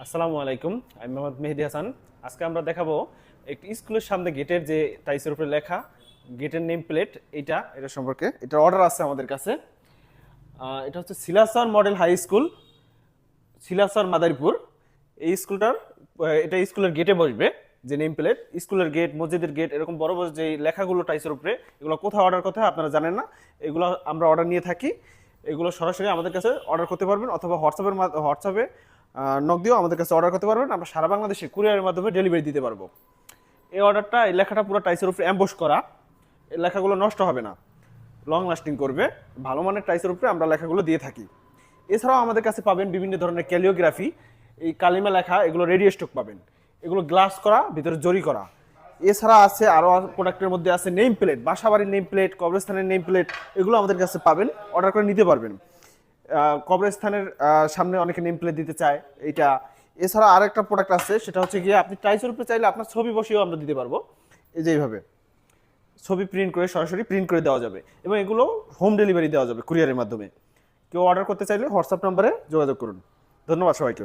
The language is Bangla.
আসসালামু আলাইকুম, আমি মোহাম্মদ মেহেদি হাসান। আজকে আমরা দেখাবো একটি স্কুলের সামনে গেটের যে টাইলসের উপরে লেখা গেটের নেম প্লেট, এটা সম্পর্কে এটার অর্ডার আছে আমাদের কাছে। এটা হচ্ছে সিলাসর মডেল হাই স্কুল, সিলাসর মাদারীপুর। এই স্কুলটার এটা স্কুলের গেটে বসবে যে নেম প্লেট, স্কুলের গেট, মসজিদের গেট, এরকম বড় বড় যে লেখাগুলো টাইলসের উপরে, এগুলো কোথায় অর্ডার করতে হয় আপনারা জানেন না। এগুলো আমরা অর্ডার নিয়ে থাকি। এগুলো সরাসরি আমাদের কাছে অর্ডার করতে পারবেন, অথবা হোয়াটসঅ্যাপে নক দিয়েও আমাদের কাছে অর্ডার করতে পারবেন। আমরা সারা বাংলাদেশে কুরিয়ারের মাধ্যমে ডেলিভারি দিতে পারবো। এই লেখাটা পুরো টাইসের উপরে অ্যাম্বস করা, এই লেখাগুলো নষ্ট হবে না, লং লাস্টিং করবে। ভালো মানের টাইসের উপরে আমরা লেখাগুলো দিয়ে থাকি। এছাড়াও আমাদের কাছে পাবেন বিভিন্ন ধরনের ক্যালিওগ্রাফি, এই কালিমা লেখা, এগুলো রেডি স্টক পাবেন। এগুলো গ্লাস করা, ভিতরে জরি করা। এছাড়া আছে আরও প্রোডাক্টের মধ্যে আছে নেম প্লেট, বাসাবাড়ির নেম প্লেট, কবরস্থানের নেম প্লেট, এগুলো আমাদের কাছে পাবেন, অর্ডার করে নিতে পারবেন। কবরস্থানের সামনে অনেকে নেম প্লেট দিতে চায় এইটা। এছাড়া আরেকটা প্রোডাক্ট আছে, সেটা হচ্ছে গিয়ে আপনি টাইসের উপরে চাইলে আপনার ছবি বসিয়েও আমরা দিতে পারবো। এই যে এইভাবে ছবি প্রিন্ট করে সরাসরি প্রিন্ট করে দেওয়া যাবে, এবং এগুলো হোম ডেলিভারি দেওয়া যাবে কুরিয়ারের মাধ্যমে। কেউ অর্ডার করতে চাইলে হোয়াটসঅ্যাপ নম্বরে যোগাযোগ করুন। ধন্যবাদ সবাইকে।